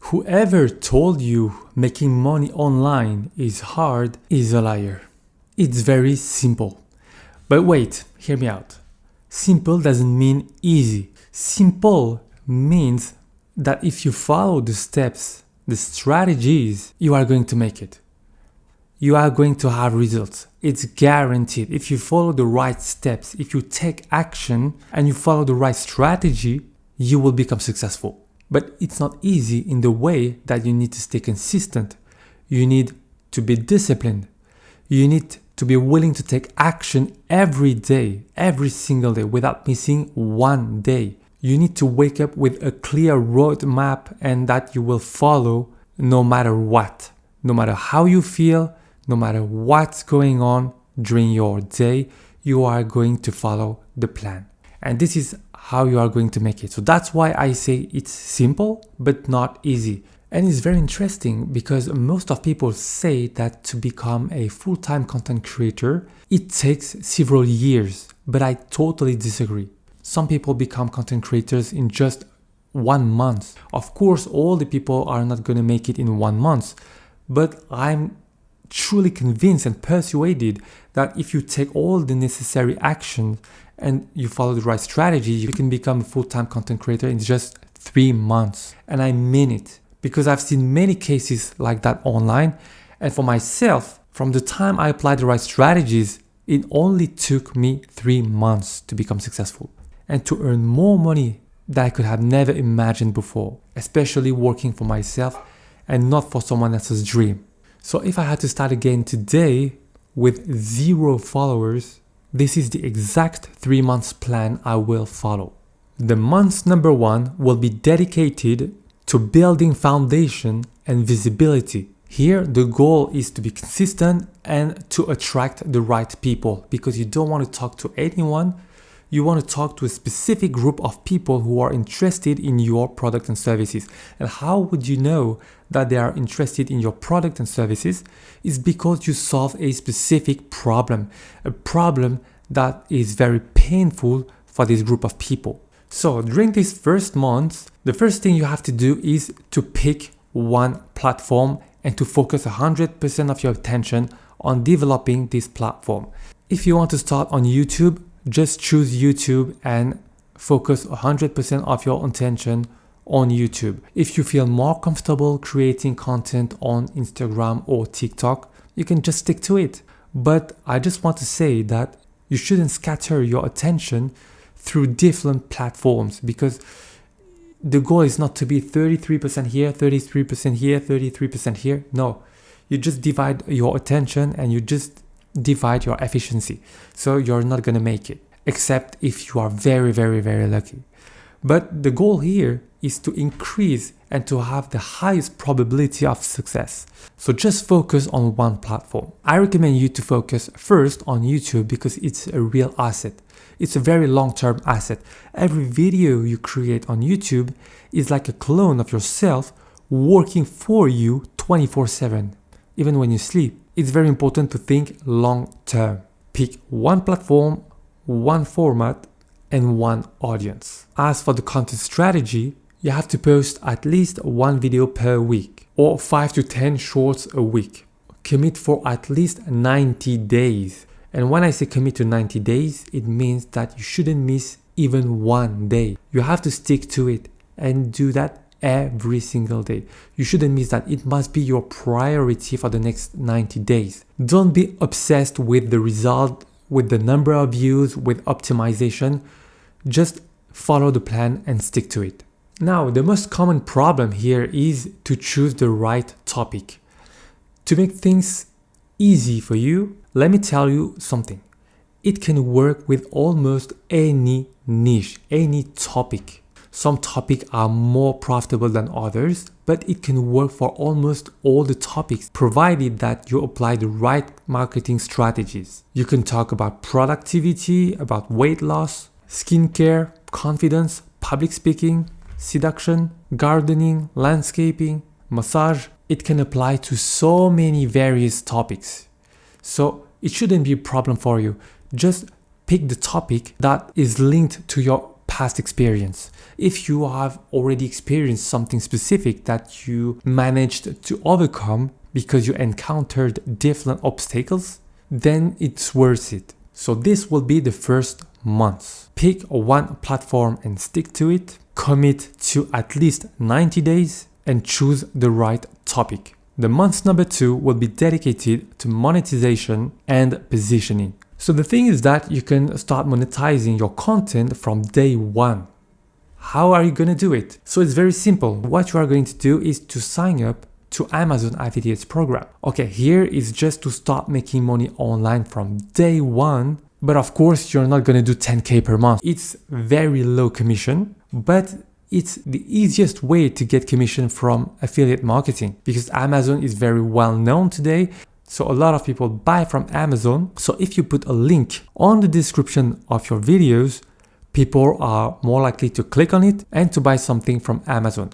Whoever told you making money online is hard is a liar. It's very simple. But wait, hear me out. Simple doesn't mean easy. Simple means that if you follow the steps, the strategies, you are going to make it. You are going to have results. It's guaranteed. If you follow the right steps, if you take action and you follow the right strategy, you will become successful. But it's not easy in the way that you need to stay consistent. You need to be disciplined. You need to be willing to take action every day, every single day, without missing one day. You need to wake up with a clear roadmap and that you will follow no matter what. No matter how you feel, no matter what's going on during your day, you are going to follow the plan. And this is how you are going to make it. So that's why I say it's simple, but not easy. And it's very interesting because most of people say that to become a full-time content creator, it takes several years, but I totally disagree. Some people become content creators in just 1 month. Of course, all the people are not going to make it in 1 month, but I'm truly convinced and persuaded that if you take all the necessary actions and you follow the right strategy, you can become a full-time content creator in just 3 months. And I mean it because I've seen many cases like that online. And for myself, from the time I applied the right strategies, it only took me 3 months to become successful and to earn more money that I could have never imagined before, especially working for myself and not for someone else's dream. So if I had to start again today with 0 followers, this is the exact 3 months plan I will follow. The month number 1 will be dedicated to building foundation and visibility. Here, the goal is to be consistent and to attract the right people because you don't want to talk to anyone. You want to talk to a specific group of people who are interested in your product and services. And how would you know that they are interested in your product and services? Is because you solve a specific problem, a problem that is very painful for this group of people. So during this first month, the first thing you have to do is to pick one platform and to focus 100% of your attention on developing this platform. If you want to start on YouTube, just choose YouTube and focus 100% of your attention on YouTube. If you feel more comfortable creating content on Instagram or TikTok, you can just stick to it. But I just want to say that you shouldn't scatter your attention through different platforms because the goal is not to be 33% here, 33% here, 33% here. No, you just divide your attention and you just divide your efficiency. So you're not going to make it, except if you are very, very, very lucky. But the goal here is to increase and to have the highest probability of success. So just focus on one platform. I recommend you to focus first on YouTube because it's a real asset. It's a very long-term asset. Every video you create on YouTube is like a clone of yourself working for you 24/7, even when you sleep. It's very important to think long-term. Pick one platform, one format, and one audience. As for the content strategy, you have to post at least 1 video per week or 5 to 10 shorts a week. Commit for at least 90 days. And when I say commit to 90 days, it means that you shouldn't miss even 1 day. You have to stick to it and do that every single day. You shouldn't miss that. It must be your priority for the next 90 days. Don't be obsessed with the result, with the number of views, with optimization. Just follow the plan and stick to it. Now, the most common problem here is to choose the right topic. To make things easy for you, let me tell you something. It can work with almost any niche, any topic. Some topics are more profitable than others, but it can work for almost all the topics, provided that you apply the right marketing strategies. You can talk about productivity, about weight loss, skincare, confidence, public speaking, seduction, gardening, landscaping, massage. It can apply to so many various topics. So it shouldn't be a problem for you. Just pick the topic that is linked to your past experience. If you have already experienced something specific that you managed to overcome because you encountered different obstacles, then it's worth it. So this will be the first month. Pick one platform and stick to it. Commit to at least 90 days and choose the right topic. The month number 2 will be dedicated to monetization and positioning. So the thing is that you can start monetizing your content from day 1. How are you going to do it? So it's very simple. What you are going to do is to sign up to Amazon Affiliates program. Okay, here is just to start making money online from day 1. But of course, you're not going to do 10K per month. It's very low commission, but it's the easiest way to get commission from affiliate marketing because Amazon is very well known today. So a lot of people buy from Amazon. So if you put a link on the description of your videos, people are more likely to click on it and to buy something from Amazon.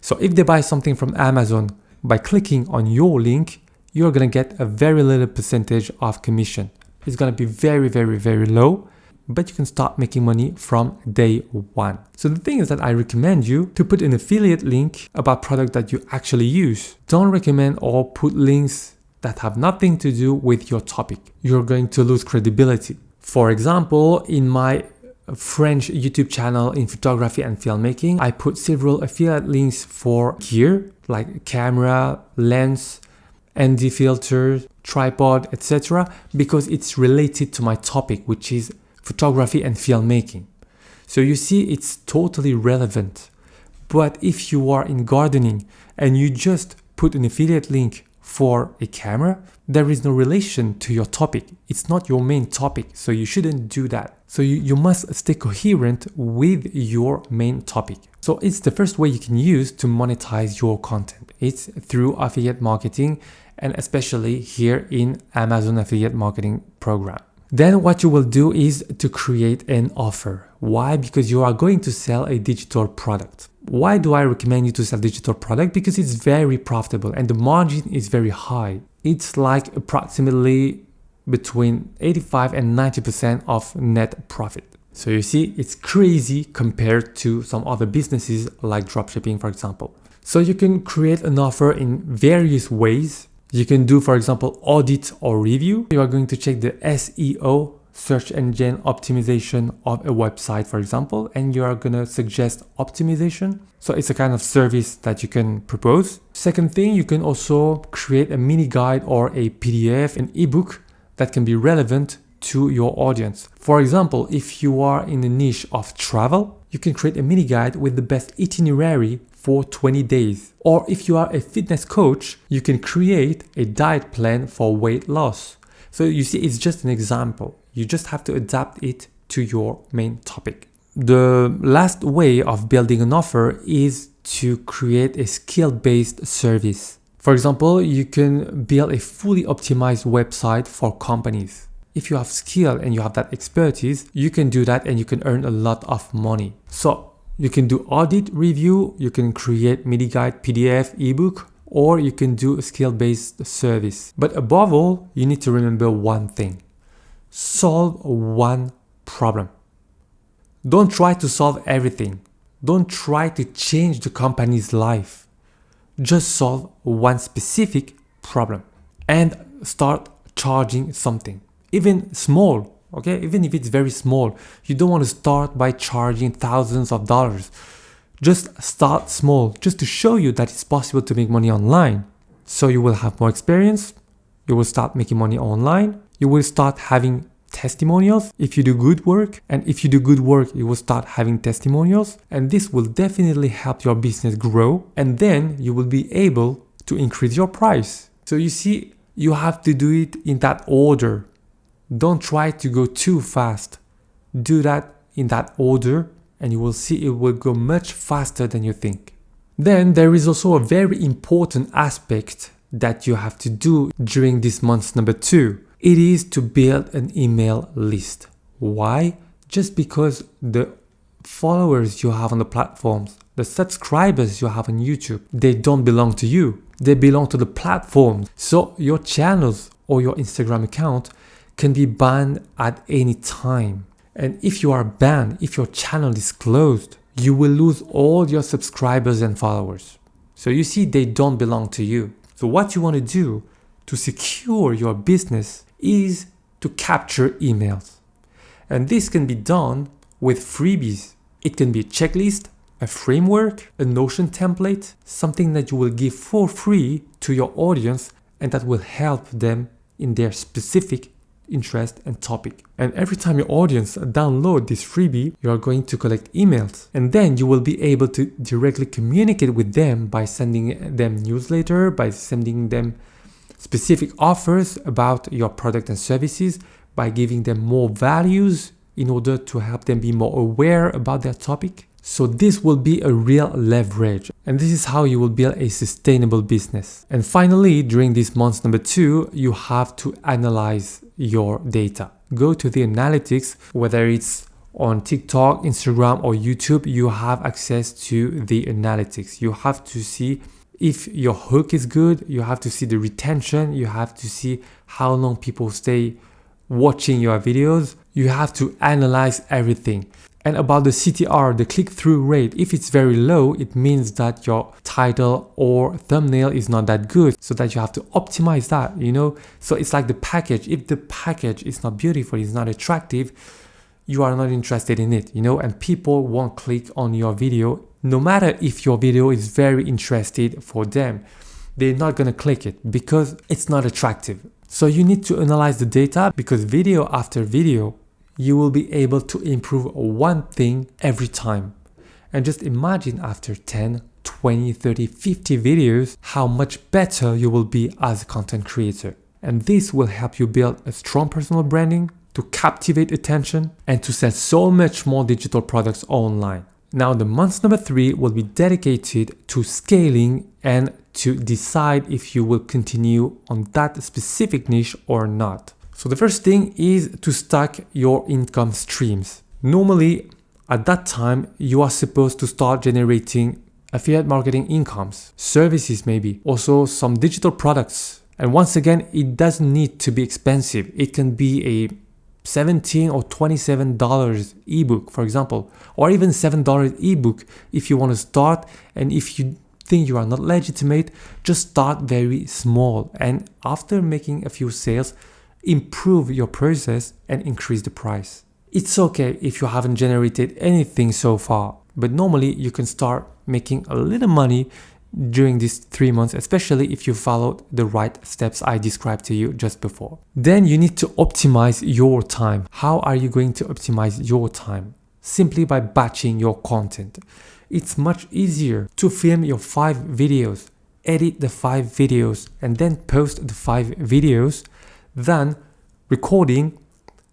So if they buy something from Amazon by clicking on your link, you're going to get a very little percentage of commission. It's going to be very, very, very low, but you can start making money from day 1. So the thing is that I recommend you to put an affiliate link about product that you actually use. Don't recommend or put links that have nothing to do with your topic. You're going to lose credibility. For example, in my French YouTube channel in photography and filmmaking, I put several affiliate links for gear like camera, lens, ND filters, tripod, etc. because it's related to my topic, which is photography and filmmaking. So you see, it's totally relevant. But if you are in gardening and you just put an affiliate link for a camera, there is no relation to your topic. It's not your main topic, so you shouldn't do that. So you must stay coherent with your main topic. So it's the first way you can use to monetize your content. It's through affiliate marketing, and especially here in Amazon Affiliate Marketing Program. Then what you will do is to create an offer. Why? Because you are going to sell a digital product. Why do I recommend you to sell digital product? Because it's very profitable and the margin is very high. It's like approximately between 85 and 90% of net profit. So you see, it's crazy compared to some other businesses like dropshipping, for example. So you can create an offer in various ways. You can do, for example, audit or review. You are going to check the SEO, search engine optimization of a website, for example, and you are going to suggest optimization. So it's a kind of service that you can propose. Second thing, you can also create a mini guide or a PDF, an ebook that can be relevant to your audience. For example, if you are in the niche of travel, you can create a mini guide with the best itinerary for 20 days. Or if you are a fitness coach, you can create a diet plan for weight loss. So you see, it's just an example. You just have to adapt it to your main topic. The last way of building an offer is to create a skill-based service. For example, you can build a fully optimized website for companies. If you have skill and you have that expertise, you can do that and you can earn a lot of money. So you can do audit review, you can create mini guide, PDF, ebook, or you can do a skill-based service. But above all, you need to remember one thing. Solve one problem. Don't try to solve everything. Don't try to change the company's life. Just solve one specific problem and start charging something. Even small, okay? Even if it's very small, you don't want to start by charging thousands of dollars. Just start small, just to show you that it's possible to make money online. So you will have more experience, you will start making money online, you will start having testimonials if you do good work, and if you do good work, you will start having testimonials, and this will definitely help your business grow, and then you will be able to increase your price. So you see, you have to do it in that order. Don't try to go too fast. Do that in that order and you will see it will go much faster than you think. Then there is also a very important aspect that you have to do during this month number 2. It is to build an email list. Why? Just because the followers you have on the platforms, the subscribers you have on YouTube, they don't belong to you. They belong to the platforms. So your channels or your Instagram account can be banned at any time. And if you are banned, if your channel is closed, you will lose all your subscribers and followers. So you see, they don't belong to you. So what you want to do to secure your business is to capture emails. And this can be done with freebies. It can be a checklist, a framework, a Notion template, something that you will give for free to your audience and that will help them in their specific interest and topic. And every time your audience download this freebie, you are going to collect emails. And then you will be able to directly communicate with them by sending them newsletter, by sending them specific offers about your product and services, by giving them more values in order to help them be more aware about their topic. So this will be a real leverage, and this is how you will build a sustainable business. And finally, during this month number 2, you have to analyze your data. Go to the analytics, whether it's on TikTok, Instagram, or YouTube, you have access to the analytics. You have to see if your hook is good, you have to see the retention, you have to see how long people stay watching your videos. You have to analyze everything. And about the CTR, the click-through rate, if it's very low, it means that your title or thumbnail is not that good, so that you have to optimize that, So it's like the package. If the package is not beautiful, it's not attractive, you are not interested in it, and people won't click on your video. No matter if your video is very interested for them, they're not gonna click it because it's not attractive. So you need to analyze the data, because video after video, you will be able to improve one thing every time. And just imagine after 10, 20, 30, 50 videos, how much better you will be as a content creator. And this will help you build a strong personal branding, to captivate attention, and to sell so much more digital products online. Now the month number 3 will be dedicated to scaling and to decide if you will continue on that specific niche or not. So the first thing is to stack your income streams. Normally, at that time, you are supposed to start generating affiliate marketing incomes, services maybe, also some digital products. And once again, it doesn't need to be expensive. It can be a $17 or $27 ebook, for example, or even $7 ebook if you want to start. And if you think you are not legitimate, just start very small. And after making a few sales, improve your process and increase the price. It's okay if you haven't generated anything so far, but normally you can start making a little money during these 3 months, especially if you followed the right steps I described to you just before. Then you need to optimize your time. How are you going to optimize your time? Simply by batching your content. It's much easier to film your 5 videos, edit the 5 videos, and then post the 5 videos than recording,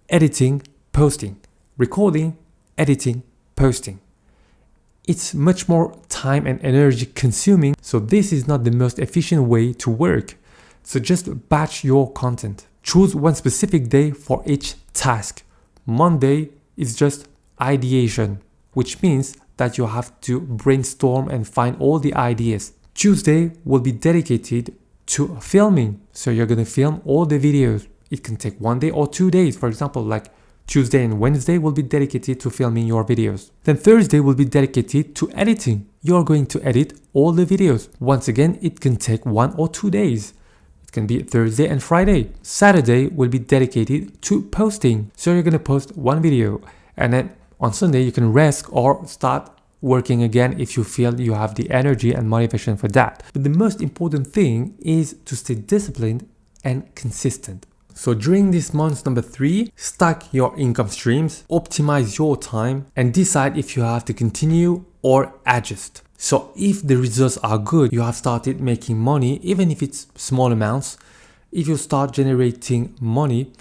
editing, posting. Recording, editing, posting. It's much more time and energy consuming, so this is not the most efficient way to work. So just batch your content. Choose one specific day for each task. Monday is just ideation, which means that you have to brainstorm and find all the ideas. Tuesday will be dedicated to filming. So you're going to film all the videos. It can take 1 day or 2 days. For example, like Tuesday and Wednesday will be dedicated to filming your videos. Then Thursday will be dedicated to editing. You're going to edit all the videos. Once again, it can take 1 or 2 days. It can be Thursday and Friday. Saturday will be dedicated to posting. So you're going to post 1 video. And then on Sunday, you can rest or start working again if you feel you have the energy and motivation for that. But the most important thing is to stay disciplined and consistent. So during this month number 3, stack your income streams, optimize your time, and decide if you have to continue or adjust. So if the results are good, you have started making money, even if it's small amounts. If you start generating money,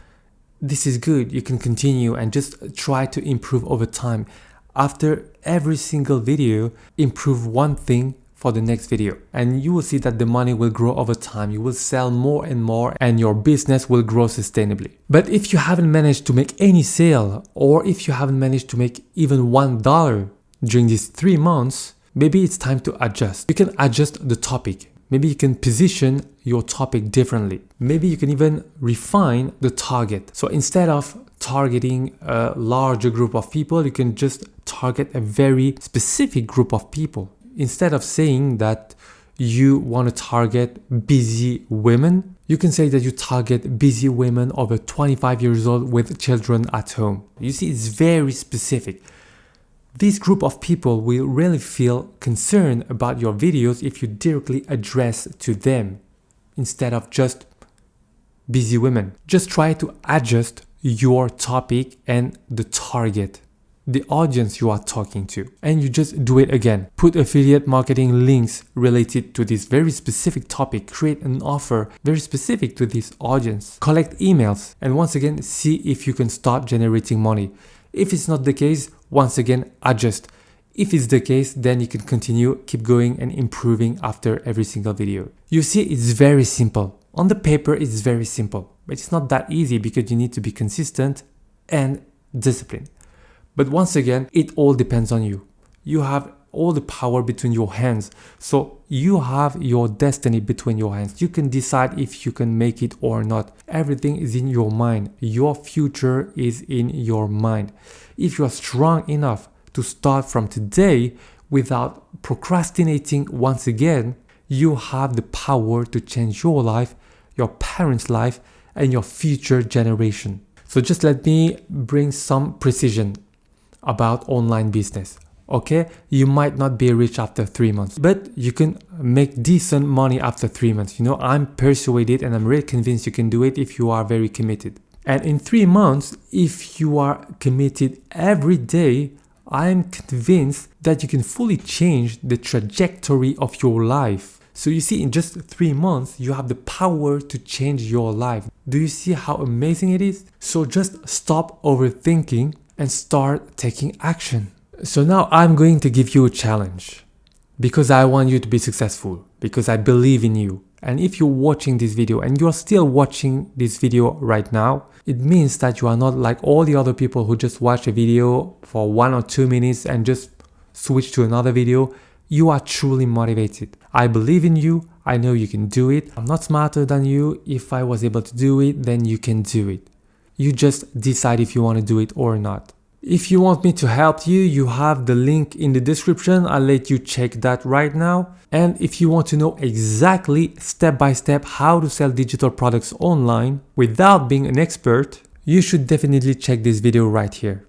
this is good. You can continue and just try to improve over time. After every single video, improve one thing for the next video, and you will see that the money will grow over time. You will sell more and more, and your business will grow sustainably. But if you haven't managed to make any sale, or if you haven't managed to make even $1 during these 3 months, maybe it's time to adjust. You can adjust the topic. Maybe you can position your topic differently. Maybe you can even refine the target. So instead of targeting a larger group of people. You can just target a very specific group of people. Instead of saying that you want to target busy women, you can say that you target busy women over 25 years old with children at home. You see, it's very specific. This group of people will really feel concerned about your videos if you directly address to them instead of just busy women. Just try to adjust your topic and the target, the audience you are talking to, and you just do it again. Put affiliate marketing links related to this very specific topic. Create an offer very specific to this audience. Collect emails, and once again, see if you can start generating money. If it's not the case, once again, adjust. If it's the case, then you can continue, keep going and improving after every single video. You see, it's very simple. On the paper, it's very simple, but it's not that easy because you need to be consistent and disciplined. But once again, it all depends on you. You have all the power between your hands. So you have your destiny between your hands. You can decide if you can make it or not. Everything is in your mind. Your future is in your mind. If you are strong enough to start from today without procrastinating once again, you have the power to change your life, your parents' life, and your future generation. So just let me bring some precision about online business. Okay, you might not be rich after 3 months, but you can make decent money after 3 months. You know, I'm persuaded and I'm really convinced you can do it if you are very committed. And in 3 months, if you are committed every day, I'm convinced that you can fully change the trajectory of your life. So you see, in just 3 months, you have the power to change your life. Do you see how amazing it is? So just stop overthinking and start taking action. So now I'm going to give you a challenge because I want you to be successful, because I believe in you. And if you're watching this video and you're still watching this video right now, it means that you are not like all the other people who just watch a video for 1 or 2 minutes and just switch to another video. You are truly motivated. I believe in you. I know you can do it. I'm not smarter than you. If I was able to do it, then you can do it. You just decide if you want to do it or not. If you want me to help you, you have the link in the description. I'll let you check that right now. And if you want to know exactly step by step how to sell digital products online without being an expert, you should definitely check this video right here.